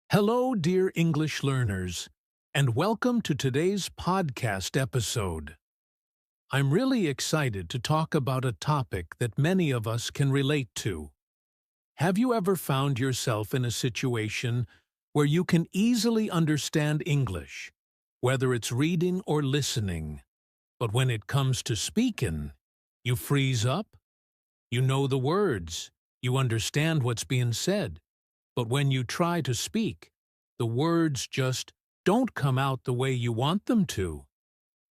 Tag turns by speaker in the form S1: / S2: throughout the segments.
S1: Hello, dear English learners, and welcome to today's podcast episode. I'm really excited to talk about a topic that many of us can relate to. Have you ever found yourself in a situation where you can easily understand English, whether it's reading or listening, but when it comes to speaking, you freeze up? You know the words, you understand what's being said, but when you try to speak, the words just don't come out the way you want them to.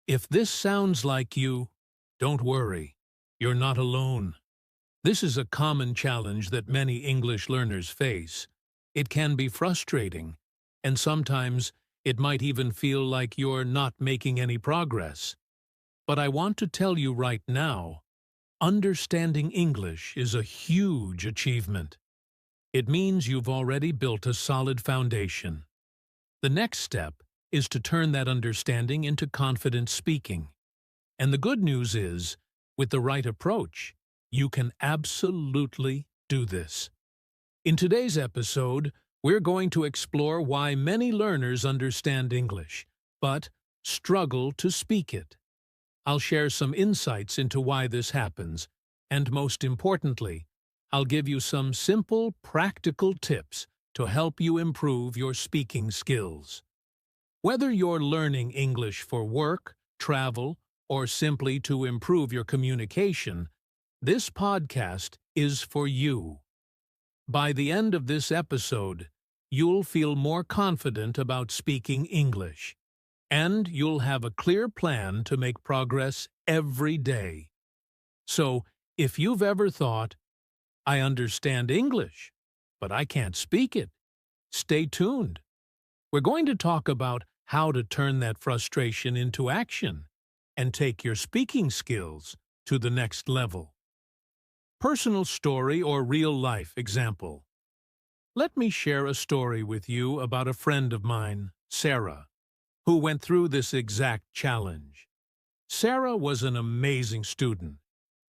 S1: If this sounds like you, don't worry. You're not alone. This is a common challenge that many English learners face. It can be frustrating, and sometimes it might even feel like you're not making any progress. But I want to tell you right now, understanding English is a huge achievement. It means you've already built a solid foundation. The next step is to turn that understanding into confident speaking. And the good news is, with the right approach, you can absolutely do this. In today's episode, we're going to explore why many learners understand English, but struggle to speak it. I'll share some insights into why this happens, and most importantly, I'll give you some simple, practical tips to help you improve your speaking skills. Whether you're learning English for work, travel, or simply to improve your communication, this podcast is for you. By the end of this episode, you'll feel more confident about speaking English, and you'll have a clear plan to make progress every day. So, if you've ever thought, I understand English, but I can't speak it, stay tuned. We're going to talk about how to turn that frustration into action and take your speaking skills to the next level. Personal story or real-life example. Let me share a story with you about a friend of mine, Sarah, who went through this exact challenge. Sarah was an amazing student.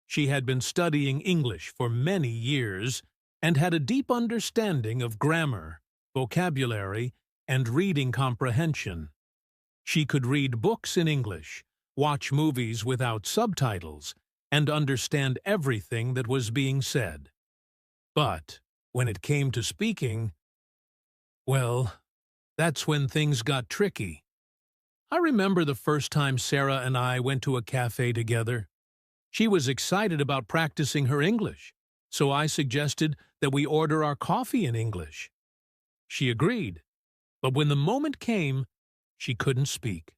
S1: She had been studying English for many years and had a deep understanding of grammar, vocabulary, and reading comprehension. She could read books in English, watch movies without subtitles, and understand everything that was being said. But when it came to speaking, well, that's when things got tricky. I remember the first time Sarah and I went to a cafe together. She was excited about practicing her English, so I suggested that we order our coffee in English. She agreed, but when the moment came, she couldn't speak.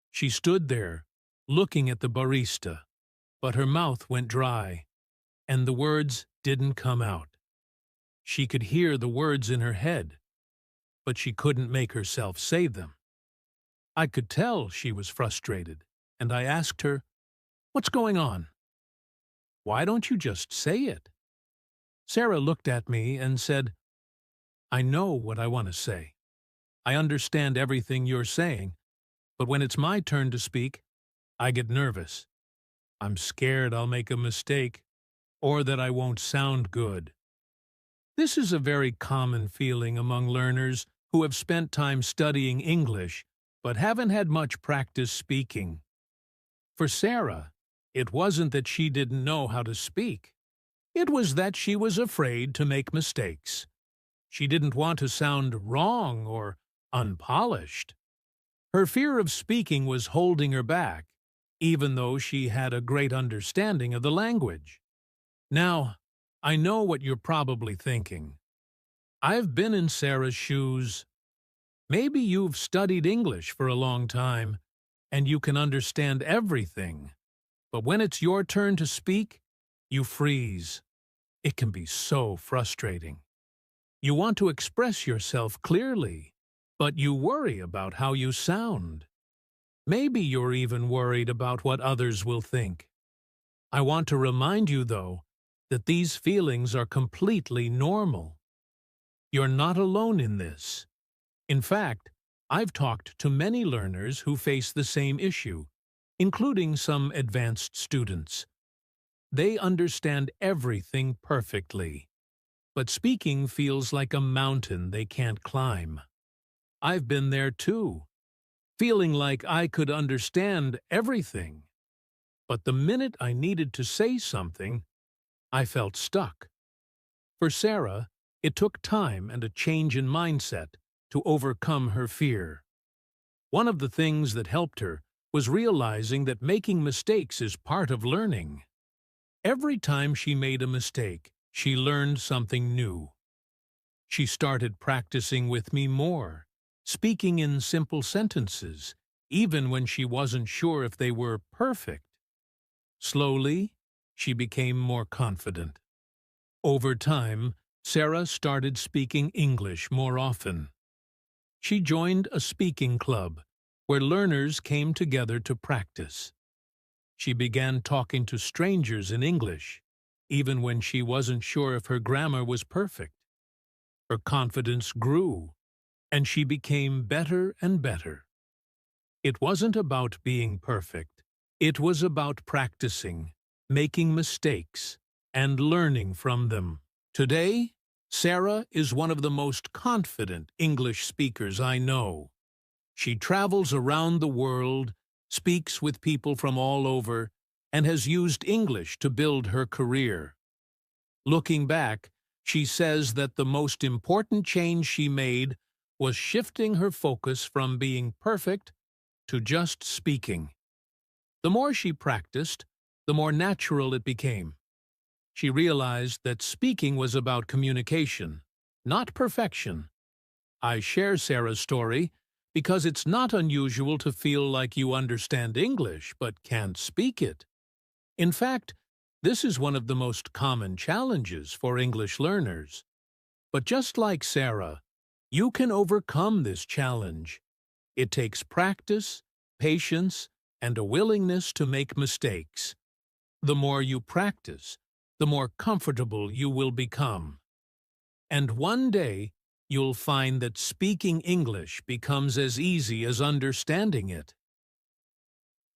S1: She stood there, looking at the barista, but her mouth went dry, and the words didn't come out. She could hear the words in her head, but she couldn't make herself say them. I could tell she was frustrated, and I asked her, "What's going on? Why don't you just say it?" Sarah looked at me and said, "I know what I want to say. I understand everything you're saying, but when it's my turn to speak, I get nervous. I'm scared I'll make a mistake or that I won't sound good." This is a very common feeling among learners who have spent time studying English but haven't had much practice speaking. For Sarah, it wasn't that she didn't know how to speak. It was that she was afraid to make mistakes. She didn't want to sound wrong or unpolished. Her fear of speaking was holding her back, even though she had a great understanding of the language. Now, I know what you're probably thinking. I've been in Sarah's shoes. Maybe you've studied English for a long time, and you can understand everything. But when it's your turn to speak, you freeze. It can be so frustrating. You want to express yourself clearly, but you worry about how you sound. Maybe you're even worried about what others will think. I want to remind you, though, that these feelings are completely normal. You're not alone in this. In fact, I've talked to many learners who face the same issue, including some advanced students. They understand everything perfectly. but speaking feels like a mountain they can't climb. I've been there too, feeling like I could understand everything. But the minute I needed to say something, I felt stuck. For Sarah, it took time and a change in mindset to overcome her fear. One of the things that helped her was realizing that making mistakes is part of learning. Every time she made a mistake, she learned something new. She started practicing with me more, speaking in simple sentences, even when she wasn't sure if they were perfect. Slowly, she became more confident. Over time, Sarah started speaking English more often. She joined a speaking club where learners came together to practice. She began talking to strangers in English, even when she wasn't sure if her grammar was perfect. Her confidence grew, and she became better and better. It wasn't about being perfect. It was about practicing, making mistakes, and learning from them. Today, Sarah is one of the most confident English speakers I know. She travels around the world, speaks with people from all over, and has used English to build her career. Looking back, she says that the most important change she made was shifting her focus from being perfect to just speaking. The more she practiced, the more natural it became. She realized that speaking was about communication, not perfection. I share Sarah's story because it's not unusual to feel like you understand English but can't speak it. In fact, this is one of the most common challenges for English learners. But just like Sarah, you can overcome this challenge. It takes practice, patience, and a willingness to make mistakes. The more you practice, the more comfortable you will become. And one day, you'll find that speaking English becomes as easy as understanding it.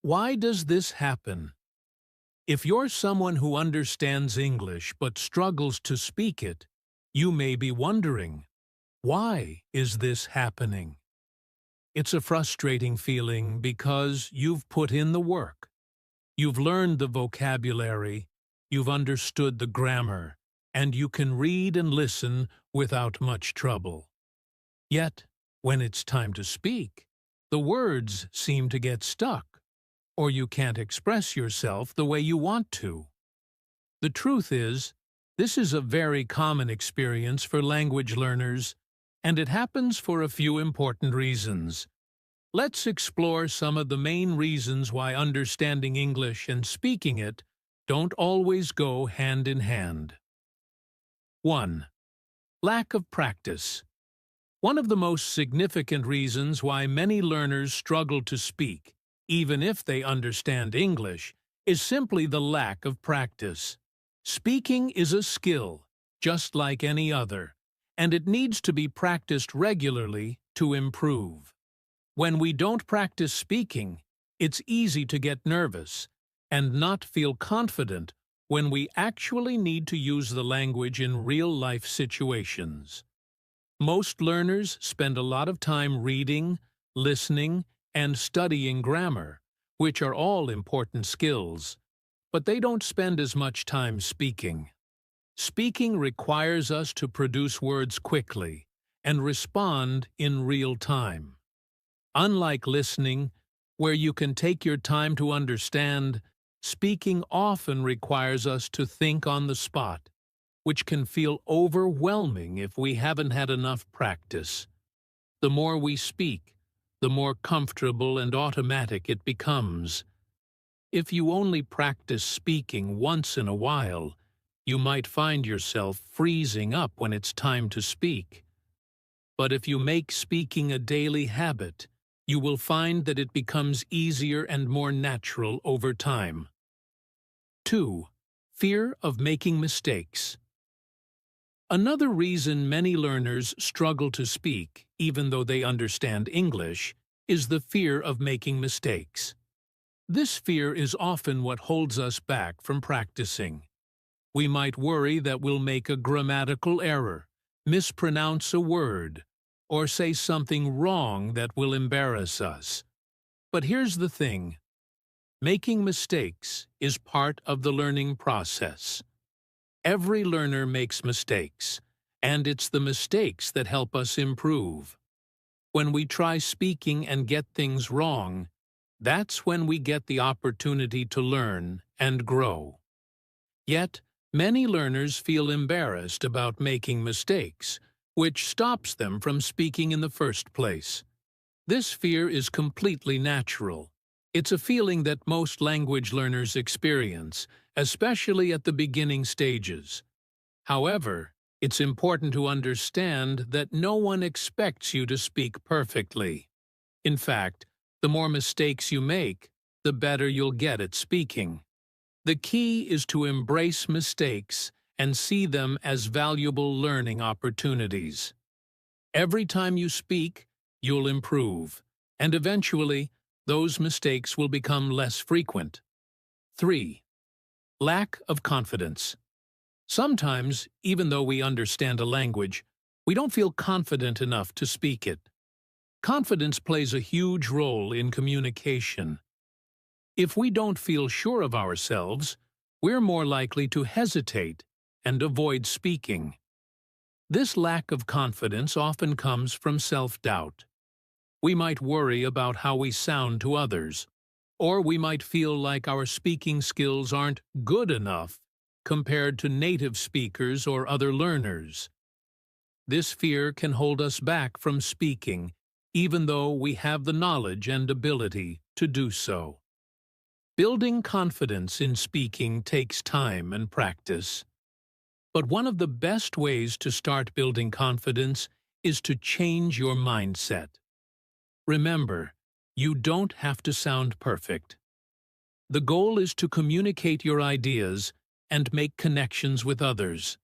S1: Why does this happen? If you're someone who understands English but struggles to speak it, you may be wondering, why is this happening? It's a frustrating feeling because you've put in the work. You've learned the vocabulary, you've understood the grammar, and you can read and listen without much trouble. Yet, when it's time to speak, the words seem to get stuck, or you can't express yourself the way you want to. The truth is, this is a very common experience for language learners, and it happens for a few important reasons. Let's explore some of the main reasons why understanding English and speaking it don't always go hand in hand. 1. Lack of practice. One of the most significant reasons why many learners struggle to speak, even if they understand English, is simply the lack of practice. Speaking is a skill, just like any other, and it needs to be practiced regularly to improve. When we don't practice speaking, it's easy to get nervous and not feel confident when we actually need to use the language in real-life situations. Most learners spend a lot of time reading, listening, and studying grammar, which are all important skills, but they don't spend as much time speaking. Speaking requires us to produce words quickly and respond in real time. Unlike listening, where you can take your time to understand, speaking often requires us to think on the spot, which can feel overwhelming if we haven't had enough practice. The more we speak, the more comfortable and automatic it becomes. If you only practice speaking once in a while, you might find yourself freezing up when it's time to speak. But if you make speaking a daily habit, you will find that it becomes easier and more natural over time. 2. Fear of making mistakes. Another reason many learners struggle to speak, even though they understand English, is the fear of making mistakes. This fear is often what holds us back from practicing. We might worry that we'll make a grammatical error, mispronounce a word, or say something wrong that will embarrass us. But here's the thing. Making mistakes is part of the learning process. Every learner makes mistakes, and it's the mistakes that help us improve. When we try speaking and get things wrong, that's when we get the opportunity to learn and grow. Yet, many learners feel embarrassed about making mistakes, which stops them from speaking in the first place. This fear is completely natural. It's a feeling that most language learners experience, especially at the beginning stages. However, it's important to understand that no one expects you to speak perfectly. In fact, the more mistakes you make, the better you'll get at speaking. The key is to embrace mistakes and see them as valuable learning opportunities. Every time you speak, you'll improve, and eventually, those mistakes will become less frequent. 3. Lack of confidence. Sometimes, even though we understand a language, we don't feel confident enough to speak it. Confidence plays a huge role in communication. If we don't feel sure of ourselves, we're more likely to hesitate and avoid speaking. This lack of confidence often comes from self-doubt. We might worry about how we sound to others, or we might feel like our speaking skills aren't good enough compared to native speakers or other learners. This fear can hold us back from speaking, even though we have the knowledge and ability to do so. Building confidence in speaking takes time and practice. But one of the best ways to start building confidence is to change your mindset. Remember, you don't have to sound perfect. The goal is to communicate your ideas and make connections with others.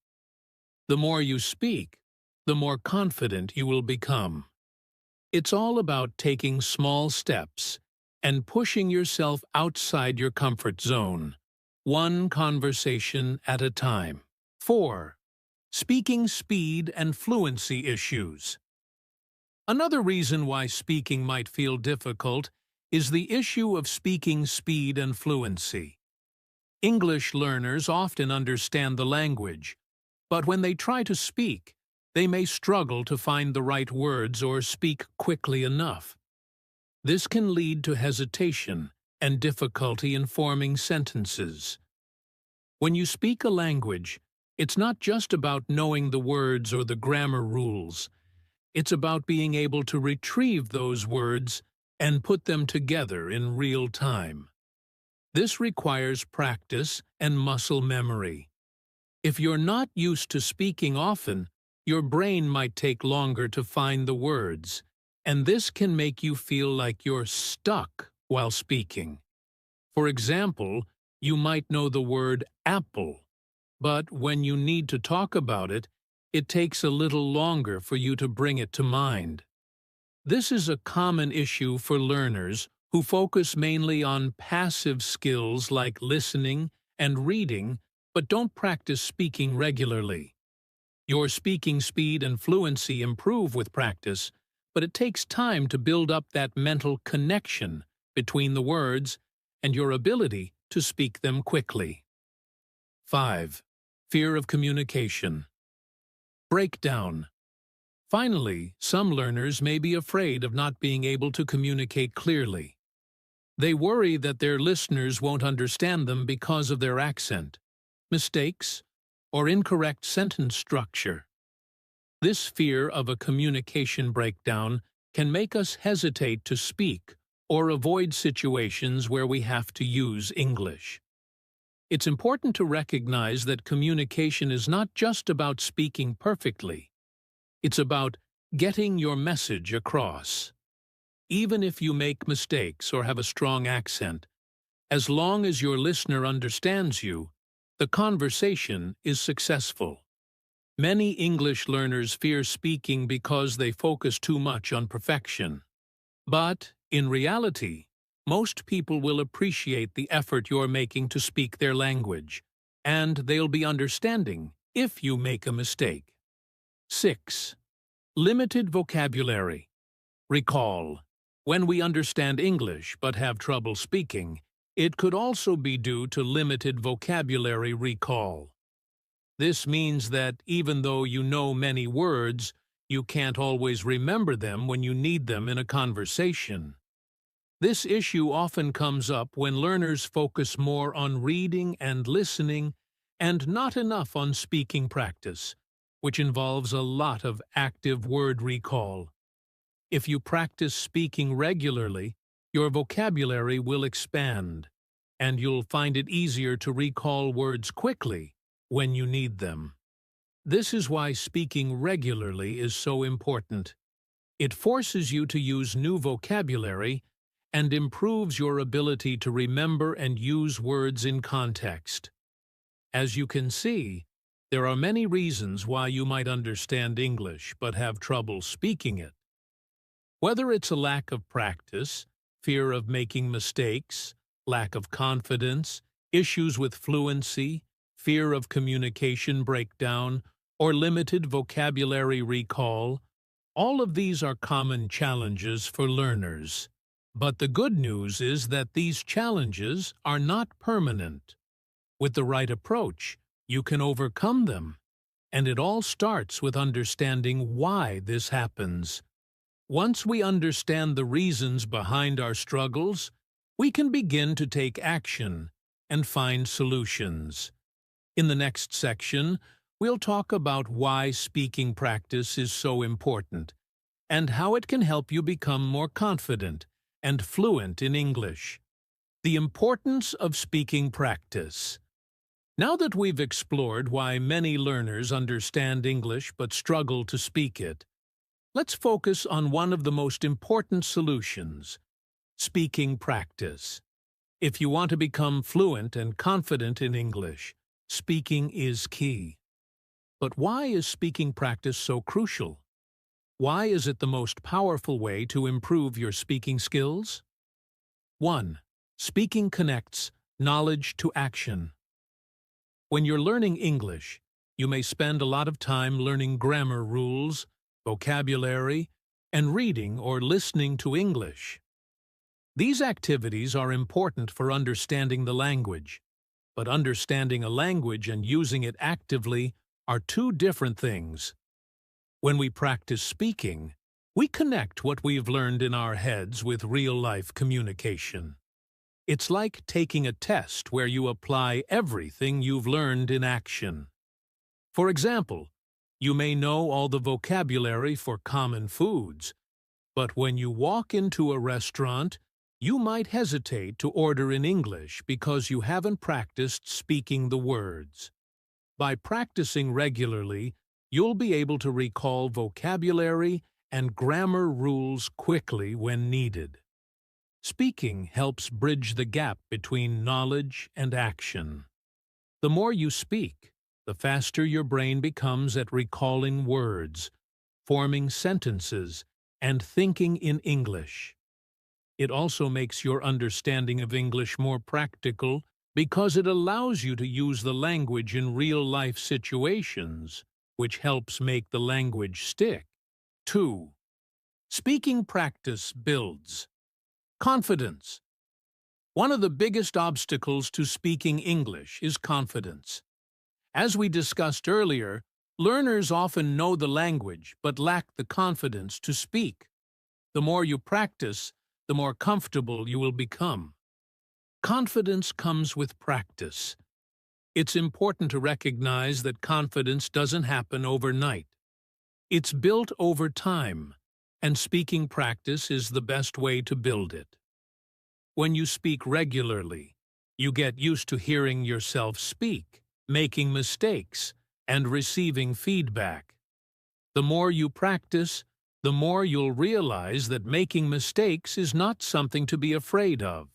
S1: The more you speak, the more confident you will become. It's all about taking small steps and pushing yourself outside your comfort zone, one conversation at a time. 4. Speaking speed and fluency issues. Another reason why speaking might feel difficult is the issue of speaking speed and fluency. English learners often understand the language, but when they try to speak, they may struggle to find the right words or speak quickly enough. This can lead to hesitation and difficulty in forming sentences. When you speak a language, it's not just about knowing the words or the grammar rules. It's about being able to retrieve those words and put them together in real time. This requires practice and muscle memory. If you're not used to speaking often, your brain might take longer to find the words, and this can make you feel like you're stuck while speaking. For example, you might know the word apple, but when you need to talk about it, it takes a little longer for you to bring it to mind. This is a common issue for learners who focus mainly on passive skills like listening and reading, but don't practice speaking regularly. Your speaking speed and fluency improve with practice, but it takes time to build up that mental connection between the words and your ability to speak them quickly. 5. Fear of communication. Breakdown. Finally, some learners may be afraid of not being able to communicate clearly. They worry that their listeners won't understand them because of their accent, mistakes, or incorrect sentence structure. This fear of a communication breakdown can make us hesitate to speak or avoid situations where we have to use English. It's important to recognize that communication is not just about speaking perfectly. It's about getting your message across. Even if you make mistakes or have a strong accent, as long as your listener understands you, the conversation is successful. Many English learners fear speaking because they focus too much on perfection. But, in reality, most people will appreciate the effort you're making to speak their language. and they'll be understanding if you make a mistake. 6. Limited vocabulary. Recall. When we understand English but have trouble speaking, it could also be due to limited vocabulary recall. This means that even though you know many words, you can't always remember them when you need them in a conversation. This issue often comes up when learners focus more on reading and listening and not enough on speaking practice, which involves a lot of active word recall. If you practice speaking regularly, your vocabulary will expand, and you'll find it easier to recall words quickly when you need them. This is why speaking regularly is so important. It forces you to use new vocabulary and improves your ability to remember and use words in context. As you can see, there are many reasons why you might understand English but have trouble speaking it. Whether it's a lack of practice, fear of making mistakes, lack of confidence, issues with fluency, fear of communication breakdown, or limited vocabulary recall, all of these are common challenges for learners. But the good news is that these challenges are not permanent. With the right approach, you can overcome them, and it all starts with understanding why this happens. Once we understand the reasons behind our struggles, we can begin to take action and find solutions. In the next section, we'll talk about why speaking practice is so important and how it can help you become more confident and fluent in English. The importance of speaking practice. Now that we've explored why many learners understand English but struggle to speak it, let's focus on one of the most important solutions: speaking practice. If you want to become fluent and confident in English, speaking is key. But why is speaking practice so crucial? Why is it the most powerful way to improve your speaking skills? 1. Speaking connects knowledge to action. When you're learning English, you may spend a lot of time learning grammar rules, vocabulary, and reading or listening to English. These activities are important for understanding the language, but understanding a language and using it actively are two different things. When we practice speaking, we connect what we've learned in our heads with real-life communication. It's like taking a test where you apply everything you've learned in action. For example, you may know all the vocabulary for common foods, but when you walk into a restaurant, you might hesitate to order in English because you haven't practiced speaking the words. By practicing regularly, you'll be able to recall vocabulary and grammar rules quickly when needed. Speaking helps bridge the gap between knowledge and action. The more you speak, the faster your brain becomes at recalling words, forming sentences, and thinking in English. It also makes your understanding of English more practical because it allows you to use the language in real-life situations, which helps make the language stick. 2. Speaking practice builds confidence. One of the biggest obstacles to speaking English is confidence. As we discussed earlier, learners often know the language but lack the confidence to speak. The more you practice, the more comfortable you will become. Confidence comes with practice. It's important to recognize that confidence doesn't happen overnight. It's built over time, and speaking practice is the best way to build it. When you speak regularly, you get used to hearing yourself speak, making mistakes, and receiving feedback. The more you practice, the more you'll realize that making mistakes is not something to be afraid of.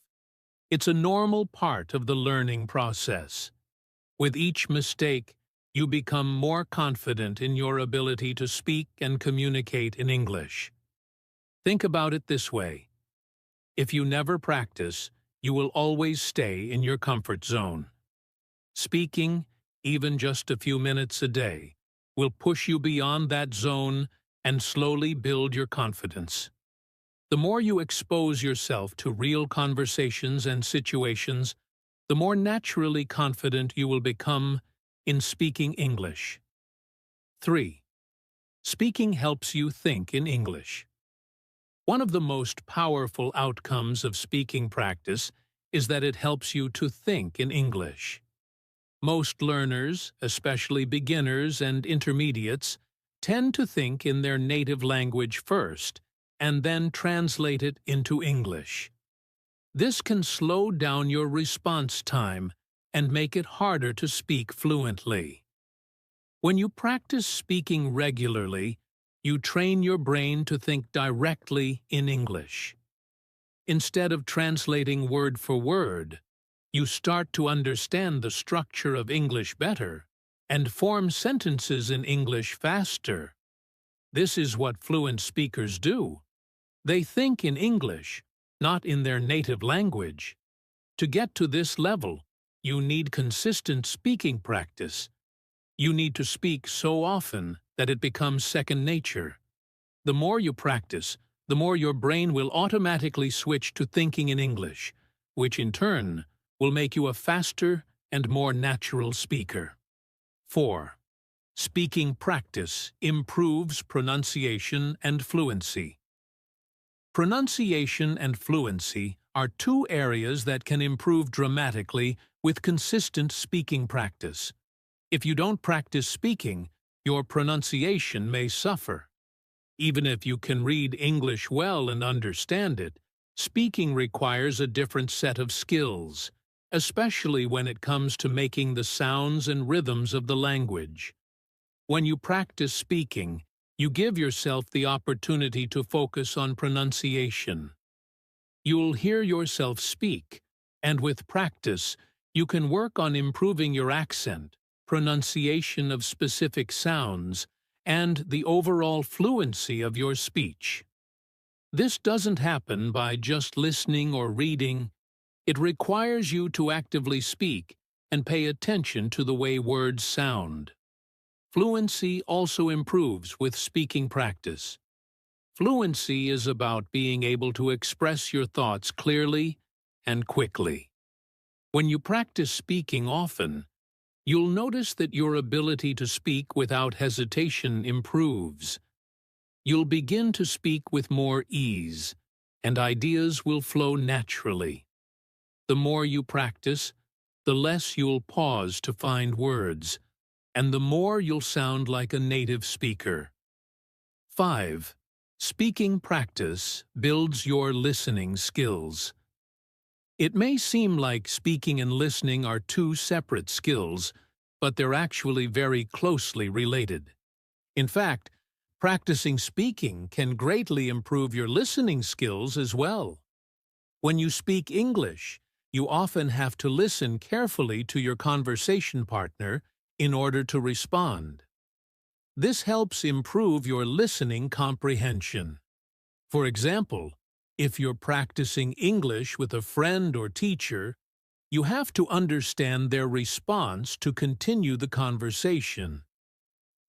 S1: It's a normal part of the learning process. With each mistake, you become more confident in your ability to speak and communicate in English. Think about it this way. If you never practice, you will always stay in your comfort zone. Speaking, even just a few minutes a day, will push you beyond that zone and slowly build your confidence. The more you expose yourself to real conversations and situations, the more naturally confident you will become in speaking English. 3. Speaking helps you think in English. One of the most powerful outcomes of speaking practice is that it helps you to think in English. Most learners, especially beginners and intermediates, tend to think in their native language first and then translate it into English. This can slow down your response time and make it harder to speak fluently. When you practice speaking regularly, you train your brain to think directly in English. Instead of translating word for word, you start to understand the structure of English better and form sentences in English faster. This is what fluent speakers do. They think in English, not in their native language. To get to this level, you need consistent speaking practice. You need to speak so often that it becomes second nature. The more you practice, the more your brain will automatically switch to thinking in English, which in turn will make you a faster and more natural speaker. 4. Speaking practice improves pronunciation and fluency. Pronunciation and fluency are two areas that can improve dramatically with consistent speaking practice. If you don't practice speaking, your pronunciation may suffer. Even if you can read English well and understand it, speaking requires a different set of skills, especially when it comes to making the sounds and rhythms of the language. When you practice speaking, you give yourself the opportunity to focus on pronunciation. You'll hear yourself speak, and with practice, you can work on improving your accent, pronunciation of specific sounds, and the overall fluency of your speech. This doesn't happen by just listening or reading. It requires you to actively speak and pay attention to the way words sound. Fluency also improves with speaking practice. Fluency is about being able to express your thoughts clearly and quickly. When you practice speaking often, you'll notice that your ability to speak without hesitation improves. You'll begin to speak with more ease, and ideas will flow naturally. The more you practice, the less you'll pause to find words, and the more you'll sound like a native speaker. 5. Speaking practice builds your listening skills. It may seem like speaking and listening are two separate skills, but they're actually very closely related. In fact, practicing speaking can greatly improve your listening skills as well. When you speak English, you often have to listen carefully to your conversation partner in order to respond. This helps improve your listening comprehension. For example, if you're practicing English with a friend or teacher, you have to understand their response to continue the conversation.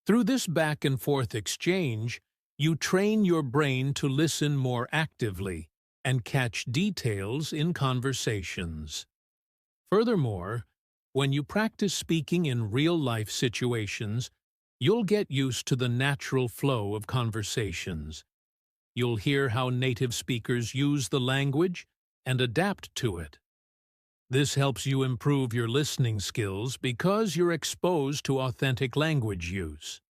S1: Through this back-and-forth exchange, you train your brain to listen more actively and catch details in conversations. Furthermore, when you practice speaking in real-life situations, you'll get used to the natural flow of conversations. You'll hear how native speakers use the language and adapt to it. This helps you improve your listening skills because you're exposed to authentic language use.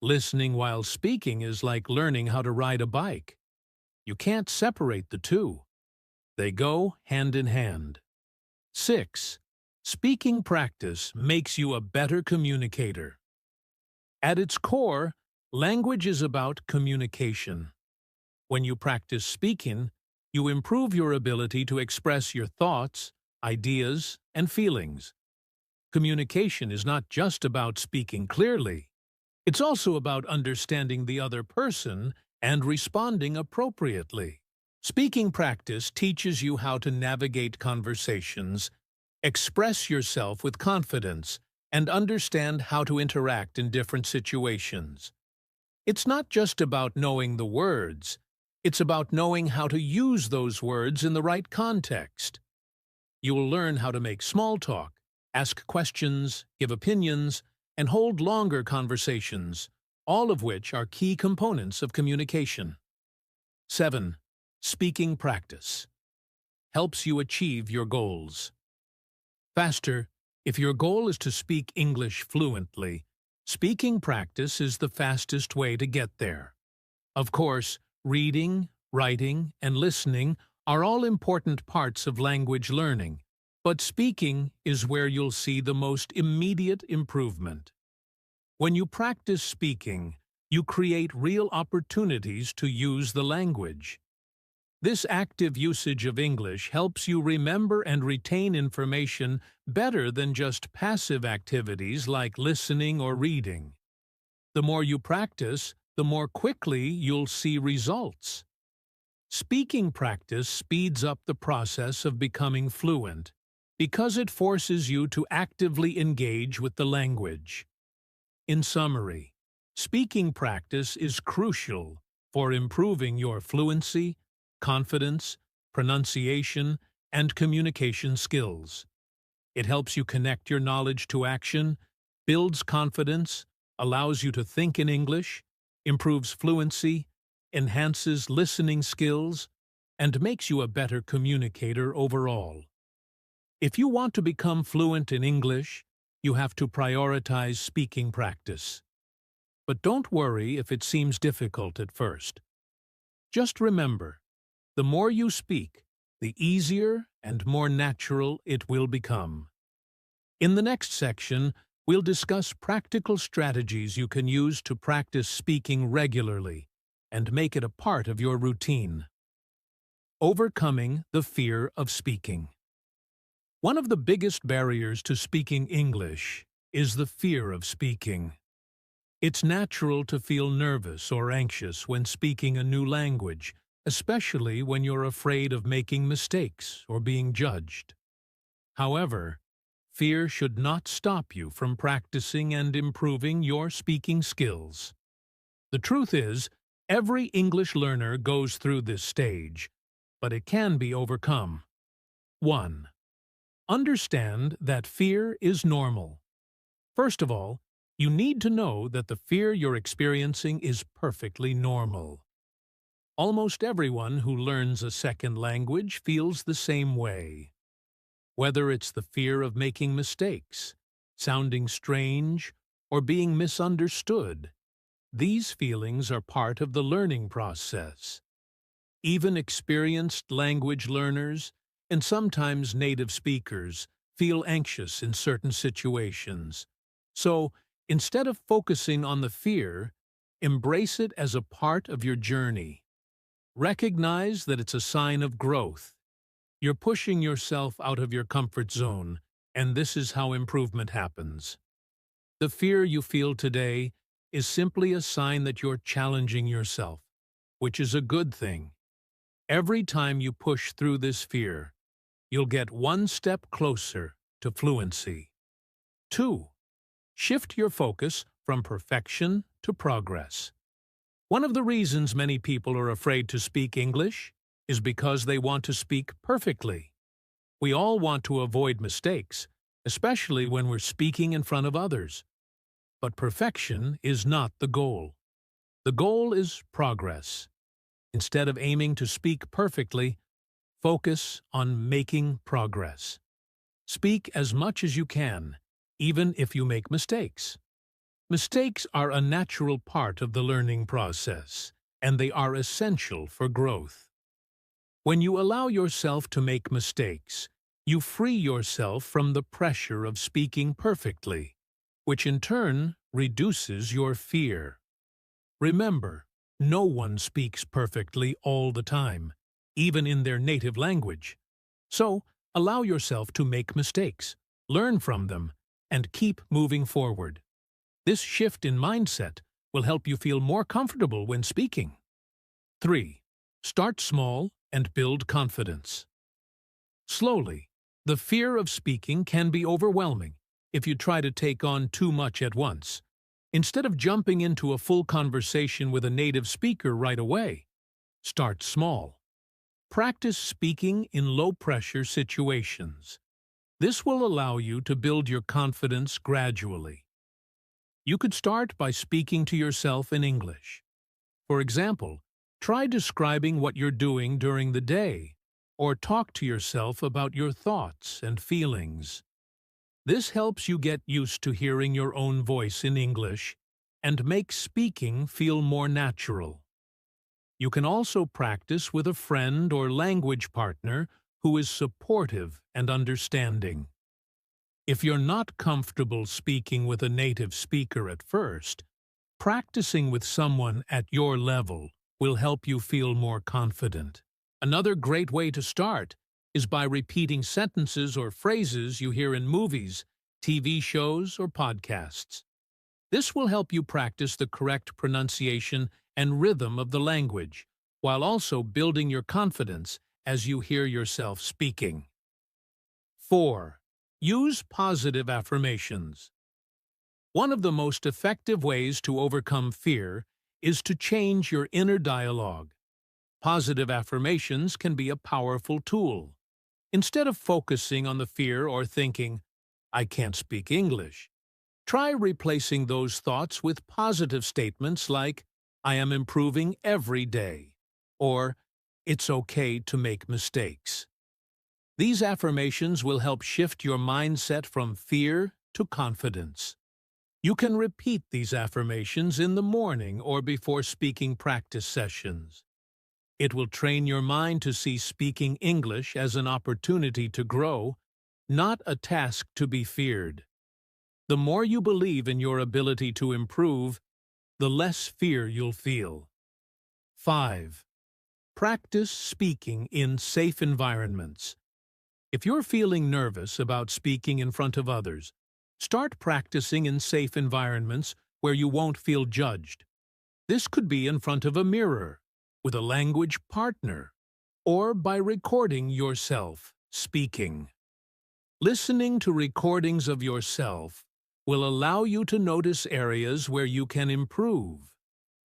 S1: Listening while speaking is like learning how to ride a bike. You can't separate the two. They go hand in hand. 6. Speaking practice makes you a better communicator. At its core, language is about communication. When you practice speaking, you improve your ability to express your thoughts, ideas, and feelings. Communication is not just about speaking clearly. It's also about understanding the other person and responding appropriately. Speaking practice teaches you how to navigate conversations, Express yourself with confidence and understand how to interact in different situations. It's not just about knowing the words, it's about knowing how to use those words in the right context. You will learn how to make small talk, ask questions, give opinions, and hold longer conversations, all of which are key components of communication. 7. Speaking practice helps you achieve your goals. Faster, if your goal is to speak English fluently, speaking practice is the fastest way to get there. Of course, reading, writing, and listening are all important parts of language learning, but speaking is where you'll see the most immediate improvement. When you practice speaking, you create real opportunities to use the language. This active usage of English helps you remember and retain information better than just passive activities like listening or reading. The more you practice, the more quickly you'll see results. Speaking practice speeds up the process of becoming fluent because it forces you to actively engage with the language. In summary, speaking practice is crucial for improving your fluency, confidence, pronunciation, and communication skills. It helps you connect your knowledge to action, builds confidence, allows you to think in English, improves fluency, enhances listening skills, and makes you a better communicator overall. If you want to become fluent in English, you have to prioritize speaking practice. But don't worry if it seems difficult at first. Just remember, the more you speak, the easier and more natural it will become. In the next section, we'll discuss practical strategies you can use to practice speaking regularly and make it a part of your routine. Overcoming the fear of speaking. One of the biggest barriers to speaking English is the fear of speaking. It's natural to feel nervous or anxious when speaking a new language, especially when you're afraid of making mistakes or being judged. However, fear should not stop you from practicing and improving your speaking skills. The truth is, every English learner goes through this stage, but it can be overcome. 1. Understand that fear is normal. First of all, you need to know that the fear you're experiencing is perfectly normal. Almost everyone who learns a second language feels the same way. Whether it's the fear of making mistakes, sounding strange, or being misunderstood, these feelings are part of the learning process. Even experienced language learners, and sometimes native speakers, feel anxious in certain situations. So, instead of focusing on the fear, embrace it as a part of your journey. Recognize that it's a sign of growth. You're pushing yourself out of your comfort zone, and this is how improvement happens. The fear you feel today is simply a sign that you're challenging yourself, which is a good thing. Every time you push through this fear, you'll get one step closer to fluency. 2. Shift your focus from perfection to progress. One of the reasons many people are afraid to speak English is because they want to speak perfectly. We all want to avoid mistakes, especially when we're speaking in front of others. But perfection is not the goal. The goal is progress. Instead of aiming to speak perfectly, focus on making progress. Speak as much as you can, even if you make mistakes. Mistakes are a natural part of the learning process, and they are essential for growth. When you allow yourself to make mistakes, you free yourself from the pressure of speaking perfectly, which in turn reduces your fear. Remember, no one speaks perfectly all the time, even in their native language. So, allow yourself to make mistakes, learn from them, and keep moving forward. This shift in mindset will help you feel more comfortable when speaking. 3. Start small and build confidence. Slowly, The fear of speaking can be overwhelming if you try to take on too much at once. Instead of jumping into a full conversation with a native speaker right away, start small. Practice speaking in low-pressure situations. This will allow you to build your confidence gradually. You could start by speaking to yourself in English. For example, try describing what you're doing during the day, or talk to yourself about your thoughts and feelings. This helps you get used to hearing your own voice in English and makes speaking feel more natural. You can also practice with a friend or language partner who is supportive and understanding. If you're not comfortable speaking with a native speaker at first, practicing with someone at your level will help you feel more confident. Another great way to start is by repeating sentences or phrases you hear in movies, TV shows, or podcasts. This will help you practice the correct pronunciation and rhythm of the language, while also building your confidence as you hear yourself speaking. 4. Use positive affirmations. One of the most effective ways to overcome fear is to change your inner dialogue. Positive affirmations can be a powerful tool. Instead of focusing on the fear or thinking, "I can't speak English," try replacing those thoughts with positive statements like, "I am improving every day," or "It's okay to make mistakes." These affirmations will help shift your mindset from fear to confidence. You can repeat these affirmations in the morning or before speaking practice sessions. It will train your mind to see speaking English as an opportunity to grow, not a task to be feared. The more you believe in your ability to improve, the less fear you'll feel. 5. Practice speaking in safe environments. If you're feeling nervous about speaking in front of others, start practicing in safe environments where you won't feel judged. This could be in front of a mirror, with a language partner, or by recording yourself speaking. Listening to recordings of yourself will allow you to notice areas where you can improve,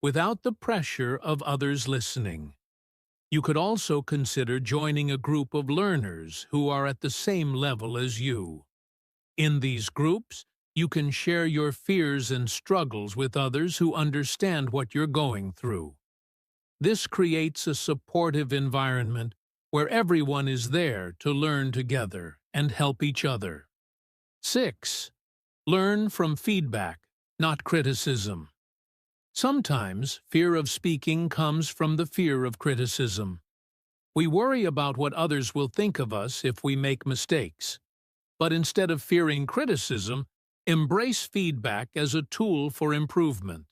S1: without the pressure of others listening. You could also consider joining a group of learners who are at the same level as you. In these groups, you can share your fears and struggles with others who understand what you're going through. This creates a supportive environment where everyone is there to learn together and help each other. 6. Learn from feedback, not criticism. Sometimes fear of speaking comes from the fear of criticism. We worry about what others will think of us if we make mistakes. But instead of fearing criticism, embrace feedback as a tool for improvement.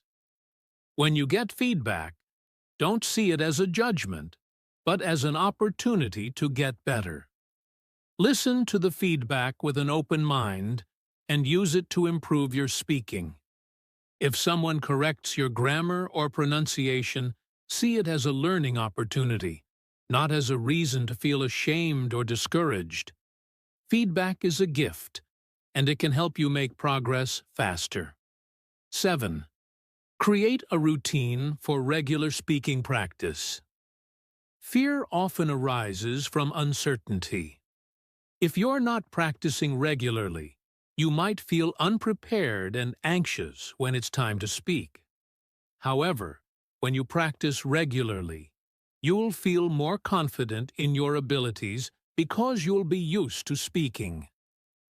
S1: When you get feedback, don't see it as a judgment, but as an opportunity to get better. Listen to the feedback with an open mind and use it to improve your speaking. If someone corrects your grammar or pronunciation, see it as a learning opportunity, not as a reason to feel ashamed or discouraged. Feedback is a gift, and it can help you make progress faster. 7. Create a routine for regular speaking practice. Fear often arises from uncertainty. If you're not practicing regularly, you might feel unprepared and anxious when it's time to speak. However, when you practice regularly, you'll feel more confident in your abilities because you'll be used to speaking.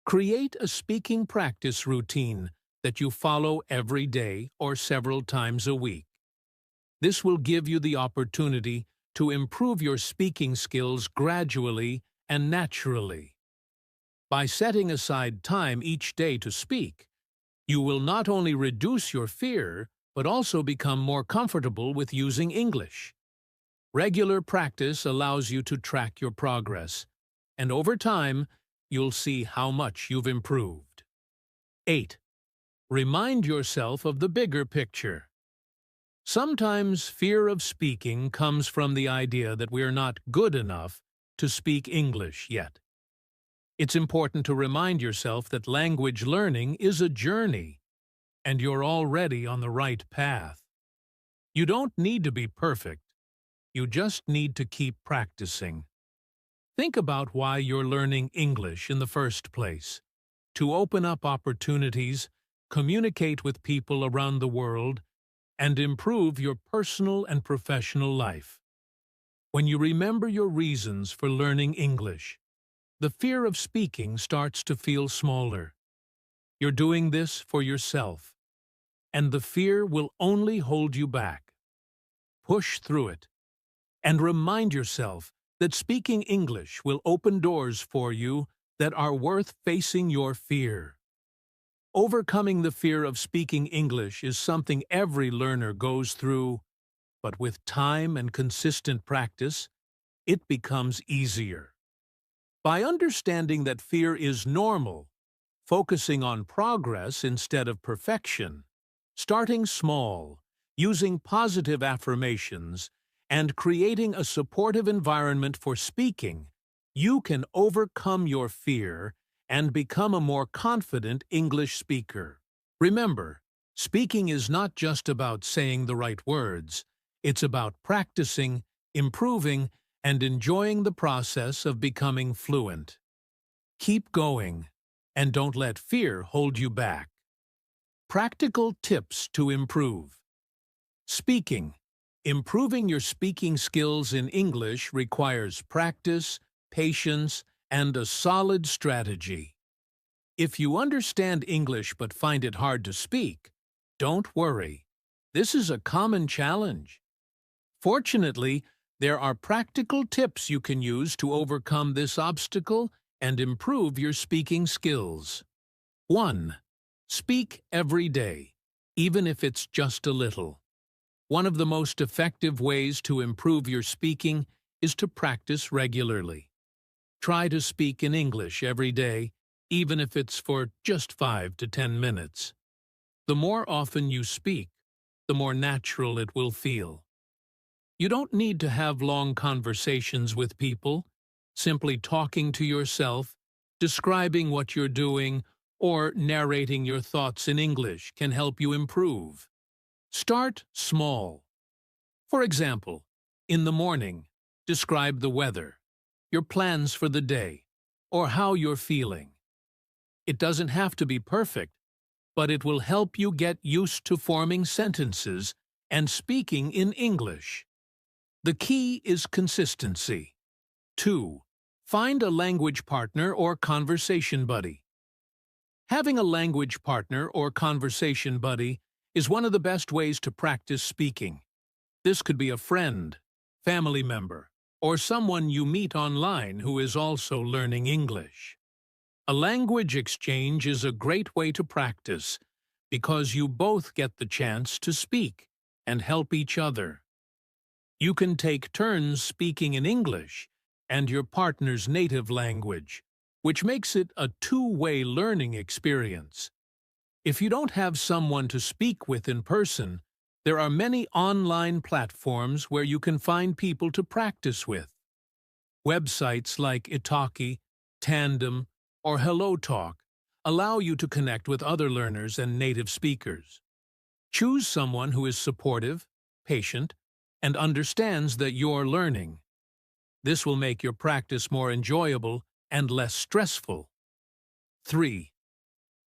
S1: Create a speaking practice routine that you follow every day or several times a week. This will give you the opportunity to improve your speaking skills gradually and naturally. By setting aside time each day to speak, you will not only reduce your fear, but also become more comfortable with using English. Regular practice allows you to track your progress, and over time, you'll see how much you've improved. 8. Remind yourself of the bigger picture. Sometimes fear of speaking comes from the idea that we're not good enough to speak English yet. It's important to remind yourself that language learning is a journey, and you're already on the right path. You don't need to be perfect. You just need to keep practicing. Think about why you're learning English in the first place. To open up opportunities, communicate with people around the world, and improve your personal and professional life. When you remember your reasons for learning English, the fear of speaking starts to feel smaller. You're doing this for yourself, and the fear will only hold you back. Push through it, and remind yourself that speaking English will open doors for you that are worth facing your fear. Overcoming the fear of speaking English is something every learner goes through, but with time and consistent practice, it becomes easier. By understanding that fear is normal, focusing on progress instead of perfection, starting small, using positive affirmations, and creating a supportive environment for speaking, you can overcome your fear and become a more confident English speaker. Remember, speaking is not just about saying the right words. It's about practicing, improving, and enjoying the process of becoming fluent. Keep going, and don't let fear hold you back. Practical tips to improve. Speaking. Improving your speaking skills in English requires practice, patience, and a solid strategy. If you understand English but find it hard to speak, don't worry. This is a common challenge. Fortunately, there are practical tips you can use to overcome this obstacle and improve your speaking skills. 1. Speak every day, even if it's just a little. One of the most effective ways to improve your speaking is to practice regularly. Try to speak in English every day, even if it's for just 5 to 10 minutes. The more often you speak, the more natural it will feel. You don't need to have long conversations with people. Simply talking to yourself, describing what you're doing, or narrating your thoughts in English can help you improve. Start small. For example, in the morning, describe the weather, your plans for the day, or how you're feeling. It doesn't have to be perfect, but it will help you get used to forming sentences and speaking in English. The key is consistency. 2. Find a language partner or conversation buddy. Having a language partner or conversation buddy is one of the best ways to practice speaking. This could be a friend, family member, or someone you meet online who is also learning English. A language exchange is a great way to practice because you both get the chance to speak and help each other. You can take turns speaking in English and your partner's native language, which makes it a two-way learning experience. If you don't have someone to speak with in person, there are many online platforms where you can find people to practice with. Websites like Italki, Tandem, or HelloTalk allow you to connect with other learners and native speakers. Choose someone who is supportive, patient, and understands that you're learning. This will make your practice more enjoyable and less stressful. 3.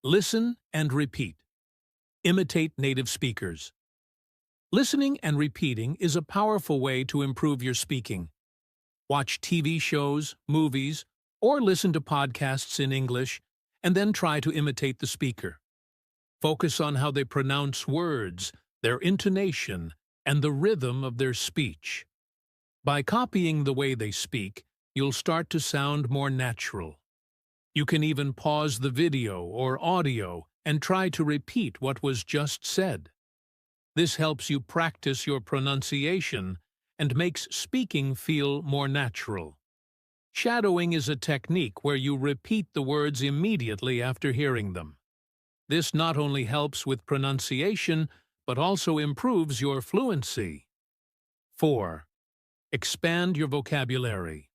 S1: Listen and repeat. Imitate native speakers. Listening and repeating is a powerful way to improve your speaking. Watch TV shows, movies, or listen to podcasts in English, and then try to imitate the speaker. Focus on how they pronounce words, their intonation, and the rhythm of their speech. By copying the way they speak, you'll start to sound more natural. You can even pause the video or audio and try to repeat what was just said. This helps you practice your pronunciation and makes speaking feel more natural. Shadowing is a technique where you repeat the words immediately after hearing them. This not only helps with pronunciation, but also improves your fluency. 4. Expand your vocabulary.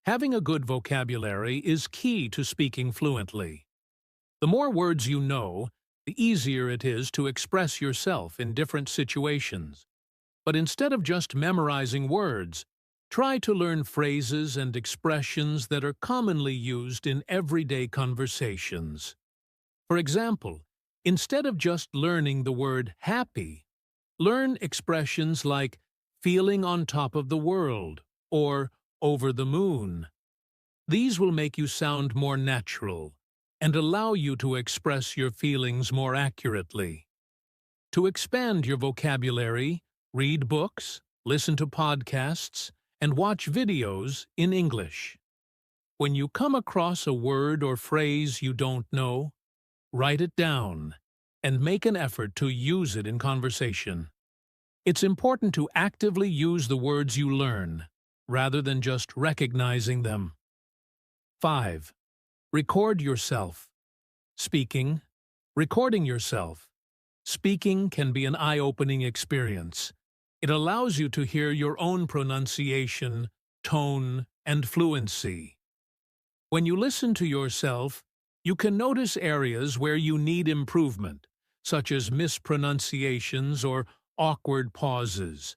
S1: Having a good vocabulary is key to speaking fluently. The more words you know, the easier it is to express yourself in different situations. But instead of just memorizing words, try to learn phrases and expressions that are commonly used in everyday conversations. For example, instead of just learning the word happy, learn expressions like feeling on top of the world or over the moon. These will make you sound more natural and allow you to express your feelings more accurately. To expand your vocabulary, read books, listen to podcasts, and watch videos in English. When you come across a word or phrase you don't know, write it down and make an effort to use it in conversation. It's important to actively use the words you learn, rather than just recognizing them. 5. Record yourself. Recording yourself. Speaking can be an eye-opening experience. It allows you to hear your own pronunciation, tone, and fluency. When you listen to yourself, you can notice areas where you need improvement, such as mispronunciations or awkward pauses.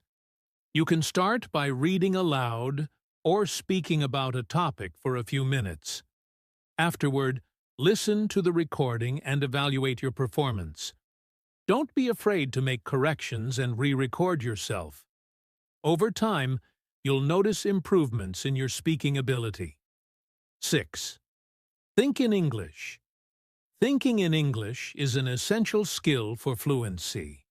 S1: You can start by reading aloud or speaking about a topic for a few minutes. Afterward, listen to the recording and evaluate your performance. Don't be afraid to make corrections and re-record yourself. Over time, you'll notice improvements in your speaking ability. 6. Think in English. Thinking in English is an essential skill for fluency.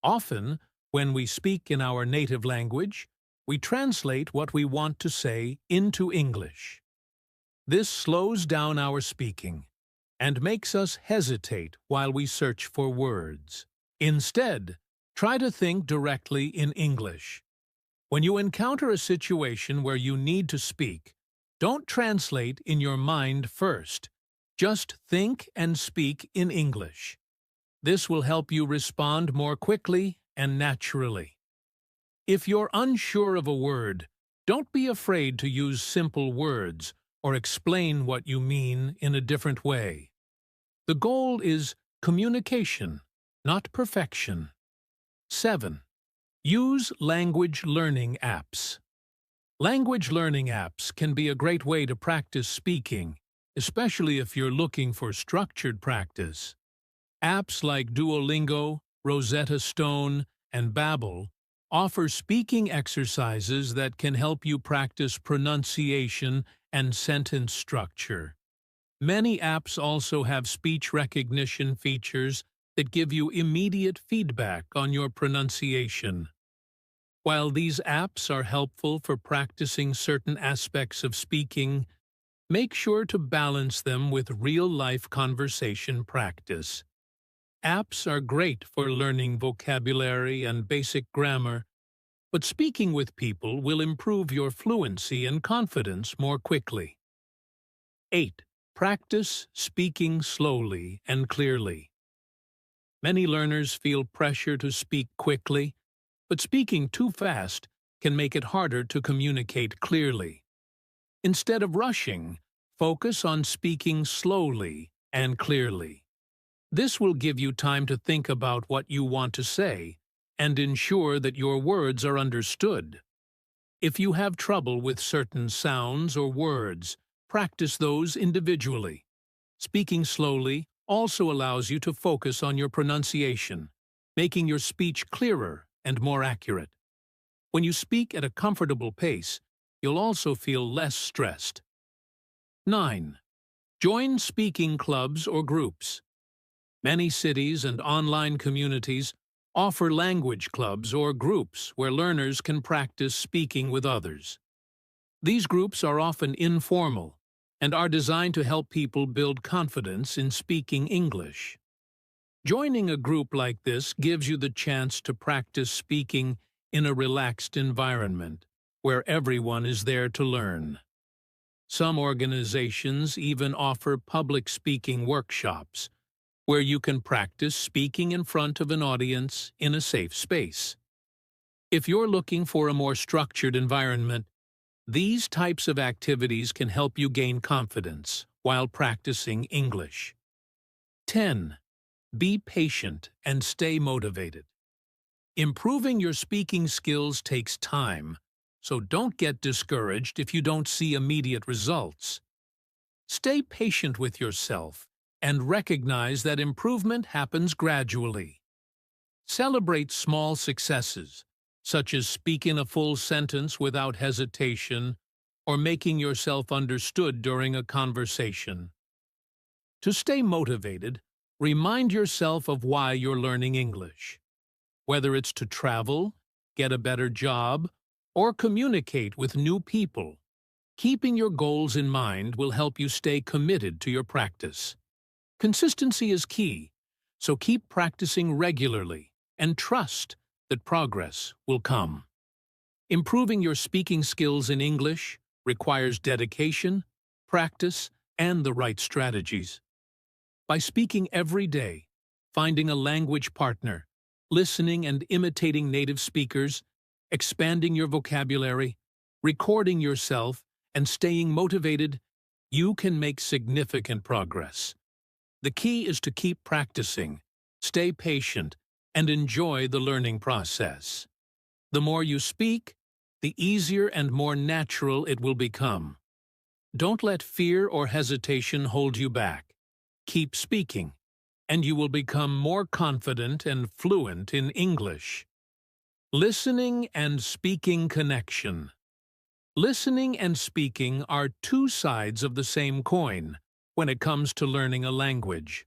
S1: Often, when we speak in our native language, we translate what we want to say into English. This slows down our speaking and makes us hesitate while we search for words. Instead, try to think directly in English. When you encounter a situation where you need to speak, don't translate in your mind first. Just think and speak in English. This will help you respond more quickly and naturally. If you're unsure of a word, don't be afraid to use simple words or explain what you mean in a different way. The goal is communication, not perfection. 7. Use language learning apps. Language learning apps can be a great way to practice speaking, especially if you're looking for structured practice. Apps like Duolingo, Rosetta Stone, and Babbel offer speaking exercises that can help you practice pronunciation and sentence structure. Many apps also have speech recognition features that give you immediate feedback on your pronunciation. While these apps are helpful for practicing certain aspects of speaking, make sure to balance them with real-life conversation practice. Apps are great for learning vocabulary and basic grammar, but speaking with people will improve your fluency and confidence more quickly. 8. Practice speaking slowly and clearly. Many learners feel pressure to speak quickly, but speaking too fast can make it harder to communicate clearly. Instead of rushing, focus on speaking slowly and clearly. This will give you time to think about what you want to say and ensure that your words are understood. If you have trouble with certain sounds or words, practice those individually. Speaking slowly also allows you to focus on your pronunciation, making your speech clearer and more accurate. When you speak at a comfortable pace, you'll also feel less stressed. 9. Join speaking clubs or groups. Many cities and online communities offer language clubs or groups where learners can practice speaking with others. These groups are often informal and are designed to help people build confidence in speaking English. Joining a group like this gives you the chance to practice speaking in a relaxed environment, where everyone is there to learn. Some organizations even offer public speaking workshops, where you can practice speaking in front of an audience in a safe space. If you're looking for a more structured environment, These types of activities can help you gain confidence while practicing English. 10. Be patient and stay motivated. Improving your speaking skills takes time, so don't get discouraged if you don't see immediate results. Stay patient with yourself and recognize that improvement happens gradually. Celebrate small successes, such as speaking a full sentence without hesitation or making yourself understood during a conversation. To stay motivated, remind yourself of why you're learning English. Whether it's to travel, get a better job, or communicate with new people, keeping your goals in mind will help you stay committed to your practice. Consistency is key, so keep practicing regularly and trust that progress will come. Improving your speaking skills in English requires dedication, practice, and the right strategies. By speaking every day, finding a language partner, listening and imitating native speakers, expanding your vocabulary, recording yourself, and staying motivated, you can make significant progress. The key is to keep practicing, stay patient, and enjoy the learning process. The more you speak, the easier and more natural it will become. Don't let fear or hesitation hold you back. Keep speaking, and you will become more confident and fluent in English. Listening and speaking connection. Listening and speaking are two sides of the same coin when it comes to learning a language.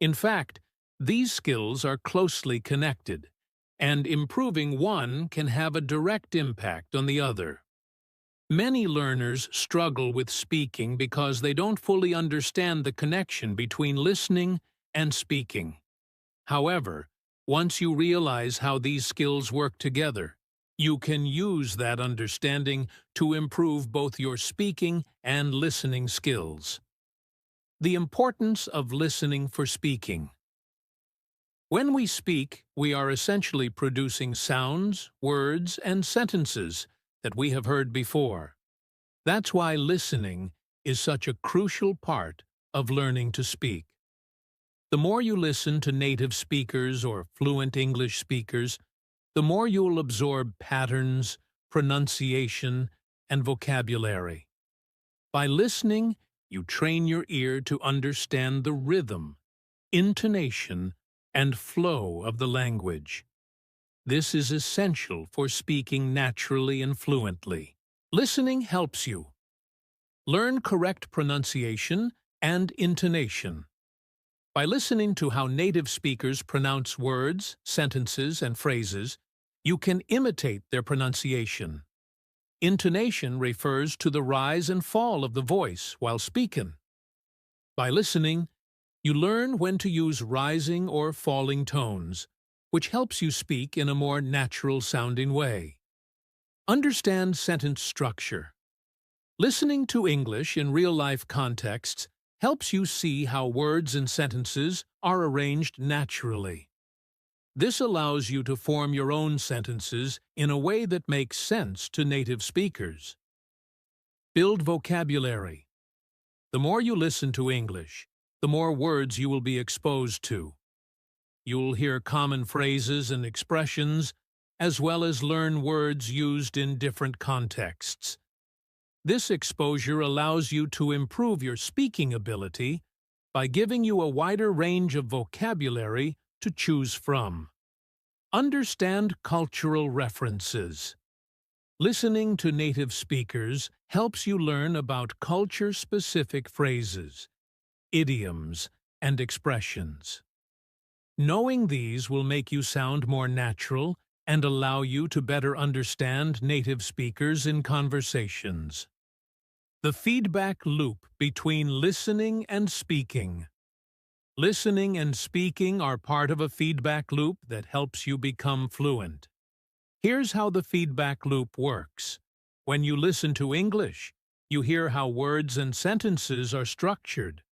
S1: In fact, these skills are closely connected, and improving one can have a direct impact on the other. Many learners struggle with speaking because they don't fully understand the connection between listening and speaking. However, once you realize how these skills work together, you can use that understanding to improve both your speaking and listening skills. The importance of listening for speaking. When we speak, we are essentially producing sounds, words, and sentences that we have heard before. That's why listening is such a crucial part of learning to speak. The more you listen to native speakers or fluent English speakers, the more you will absorb patterns, pronunciation, and vocabulary. By listening, you train your ear to understand the rhythm, intonation, and flow of the language. This is essential for speaking naturally and fluently. Listening helps you learn correct pronunciation and intonation. By listening to how native speakers pronounce words, sentences, and phrases, you can imitate their pronunciation. Intonation refers to the rise and fall of the voice while speaking. By listening, you learn when to use rising or falling tones, which helps you speak in a more natural-sounding way. Understand sentence structure. Listening to English in real-life contexts helps you see how words and sentences are arranged naturally. This allows you to form your own sentences in a way that makes sense to native speakers. Build vocabulary. The more you listen to English, the more words you will be exposed to. You'll hear common phrases and expressions, as well as learn words used in different contexts. This exposure allows you to improve your speaking ability by giving you a wider range of vocabulary to choose from. Understand cultural references. Listening to native speakers helps you learn about culture-specific phrases, idioms, and expressions. Knowing these will make you sound more natural and allow you to better understand native speakers in conversations. The feedback loop between listening and speaking. Listening and speaking are part of a feedback loop that helps you become fluent. Here's how the feedback loop works. When you listen to English, you hear how words and sentences are structured.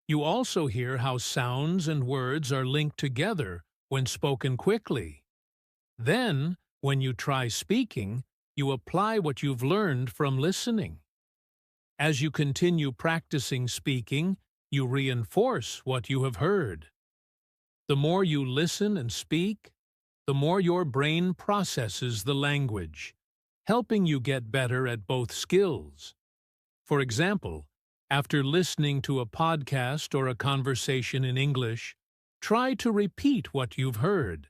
S1: You also hear how sounds and words are linked together when spoken quickly. Then, when you try speaking, you apply what you've learned from listening. As you continue practicing speaking, you reinforce what you have heard. The more you listen and speak, the more your brain processes the language, helping you get better at both skills. For example, after listening to a podcast or a conversation in English, try to repeat what you've heard.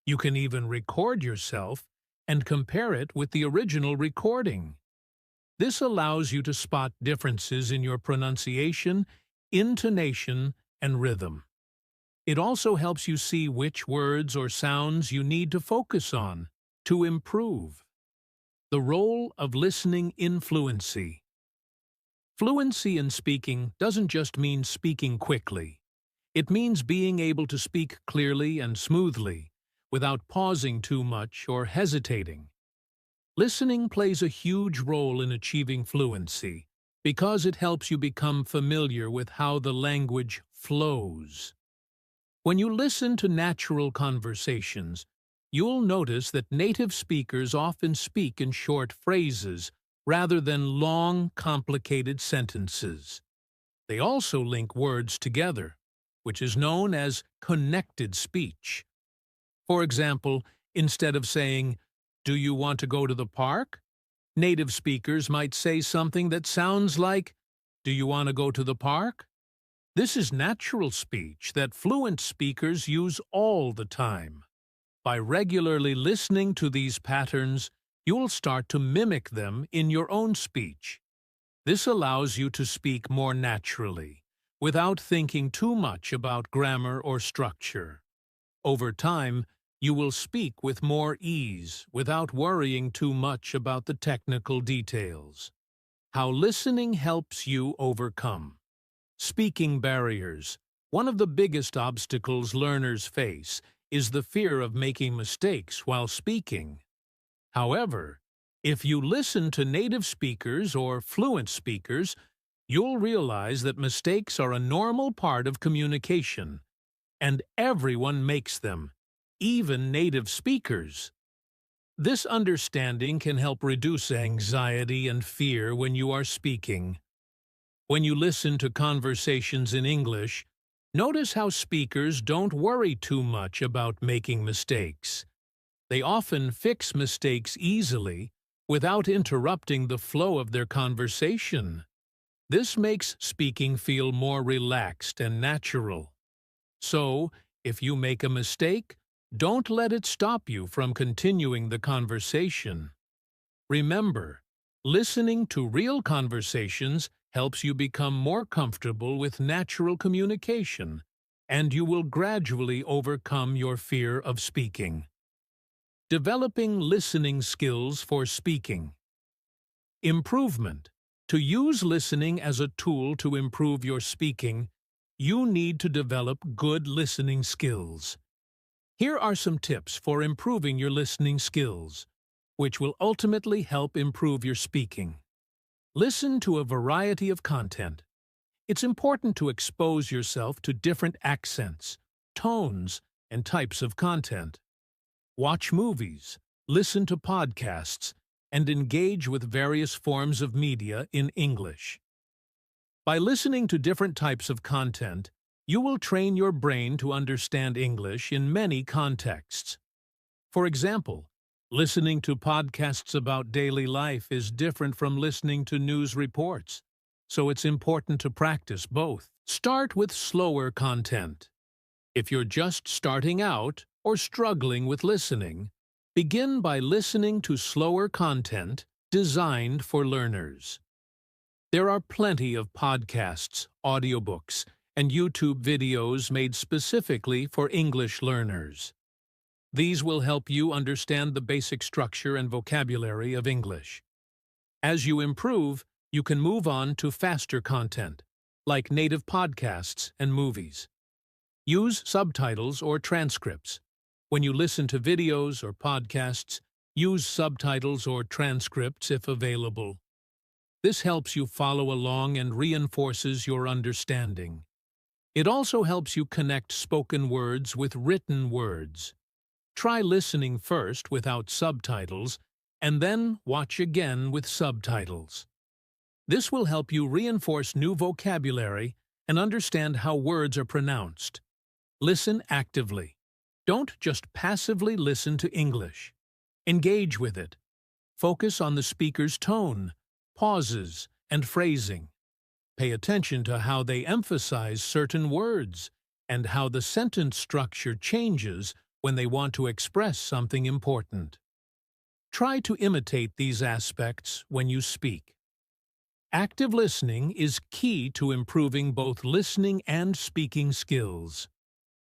S1: You can even record yourself and compare it with the original recording. This allows you to spot differences in your pronunciation, intonation, and rhythm. It also helps you see which words or sounds you need to focus on to improve. The role of listening in fluency. Fluency in speaking doesn't just mean speaking quickly. It means being able to speak clearly and smoothly, without pausing too much or hesitating. Listening plays a huge role in achieving fluency because it helps you become familiar with how the language flows. When you listen to natural conversations, you'll notice that native speakers often speak in short phrases rather than long, complicated sentences. They also link words together, which is known as connected speech. For example, instead of saying, "Do you want to go to the park?" native speakers might say something that sounds like, "Do you want to go to the park?" This is natural speech that fluent speakers use all the time. By regularly listening to these patterns, you'll start to mimic them in your own speech. This allows you to speak more naturally, without thinking too much about grammar or structure. Over time, you will speak with more ease without worrying too much about the technical details. How listening helps you overcome. Speaking barriers. One of the biggest obstacles learners face is the fear of making mistakes while speaking. However, if you listen to native speakers or fluent speakers, you'll realize that mistakes are a normal part of communication, and everyone makes them, even native speakers. This understanding can help reduce anxiety and fear when you are speaking. When you listen to conversations in English, notice how speakers don't worry too much about making mistakes. They often fix mistakes easily without interrupting the flow of their conversation. This makes speaking feel more relaxed and natural. So, if you make a mistake, don't let it stop you from continuing the conversation. Remember, listening to real conversations helps you become more comfortable with natural communication, and you will gradually overcome your fear of speaking. Developing listening skills for speaking. Improvement. To use listening as a tool to improve your speaking, you need to develop good listening skills. Here are some tips for improving your listening skills, which will ultimately help improve your speaking. Listen to a variety of content. It's important to expose yourself to different accents, tones, and types of content. Watch movies, listen to podcasts, and engage with various forms of media in English. By listening to different types of content, you will train your brain to understand English in many contexts. For example, listening to podcasts about daily life is different from listening to news reports, so it's important to practice both. Start with slower content. If you're just starting out or struggling with listening, begin by listening to slower content designed for learners. There are plenty of podcasts, audiobooks, and YouTube videos made specifically for English learners. These will help you understand the basic structure and vocabulary of English. As you improve, you can move on to faster content, like native podcasts and movies. Use subtitles or transcripts. When you listen to videos or podcasts, use subtitles or transcripts if available. This helps you follow along and reinforces your understanding. It also helps you connect spoken words with written words. Try listening first without subtitles, and then watch again with subtitles. This will help you reinforce new vocabulary and understand how words are pronounced. Listen actively. Don't just passively listen to English. Engage with it. Focus on the speaker's tone, pauses, and phrasing. Pay attention to how they emphasize certain words and how the sentence structure changes when they want to express something important. Try to imitate these aspects when you speak. Active listening is key to improving both listening and speaking skills.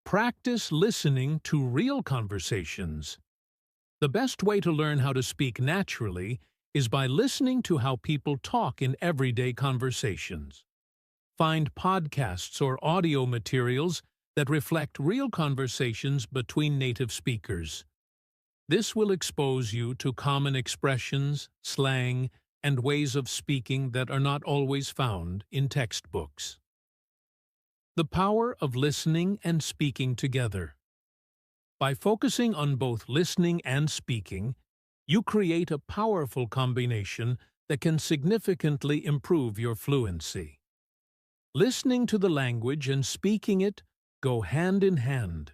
S1: Practice listening to real conversations. The best way to learn how to speak naturally is by listening to how people talk in everyday conversations. Find podcasts or audio materials that reflect real conversations between native speakers. This will expose you to common expressions, slang, and ways of speaking that are not always found in textbooks. The power of listening and speaking together. By focusing on both listening and speaking, you create a powerful combination that can significantly improve your fluency. Listening to the language and speaking it go hand in hand.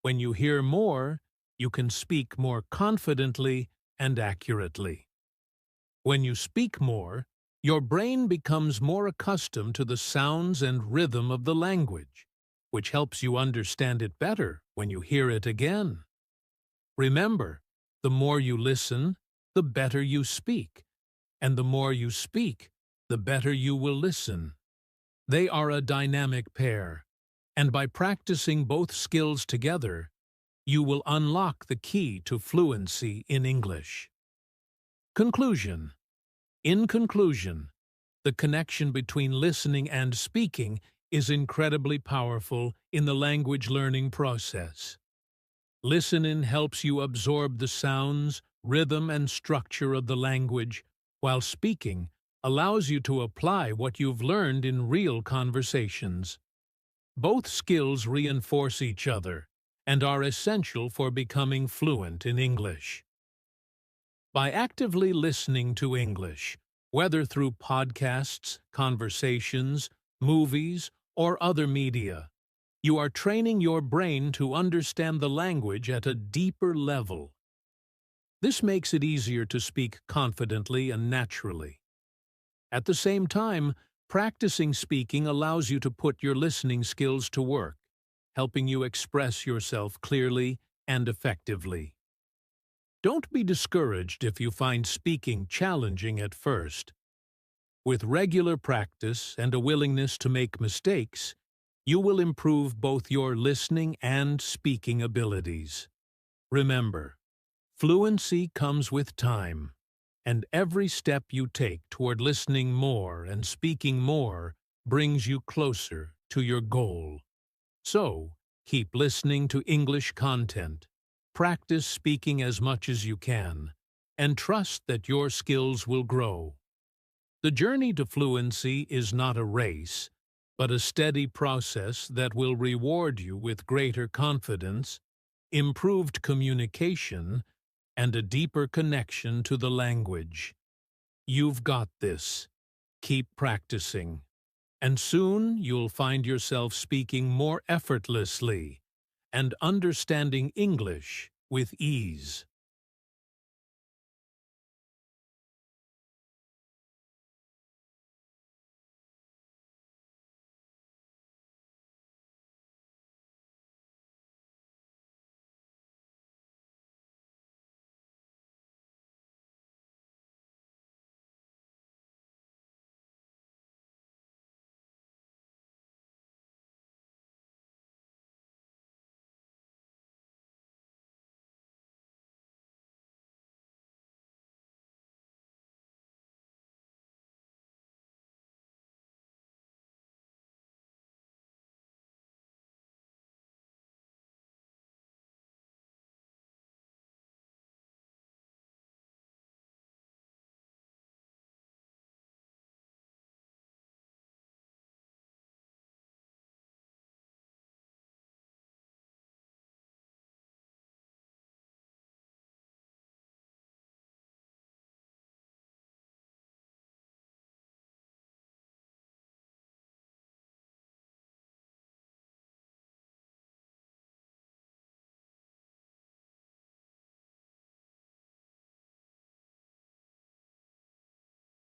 S1: When you hear more, you can speak more confidently and accurately. When you speak more, your brain becomes more accustomed to the sounds and rhythm of the language, which helps you understand it better when you hear it again. Remember, the more you listen, the better you speak, and the more you speak, the better you will listen. They are a dynamic pair, and by practicing both skills together, you will unlock the key to fluency in English. Conclusion. In conclusion, the connection between listening and speaking is incredibly powerful in the language learning process. Listening helps you absorb the sounds, rhythm, and structure of the language, while speaking allows you to apply what you've learned in real conversations. Both skills reinforce each other and are essential for becoming fluent in English. By actively listening to English, whether through podcasts, conversations, movies, or other media, you are training your brain to understand the language at a deeper level. This makes it easier to speak confidently and naturally. At the same time, practicing speaking allows you to put your listening skills to work, helping you express yourself clearly and effectively. Don't be discouraged if you find speaking challenging at first. With regular practice and a willingness to make mistakes, you will improve both your listening and speaking abilities. Remember, fluency comes with time, and every step you take toward listening more and speaking more brings you closer to your goal. So, keep listening to English content, practice speaking as much as you can, and trust that your skills will grow. The journey to fluency is not a race, but a steady process that will reward you with greater confidence, improved communication, and a deeper connection to the language. You've got this. Keep practicing, and soon you'll find yourself speaking more effortlessly and understanding English with ease.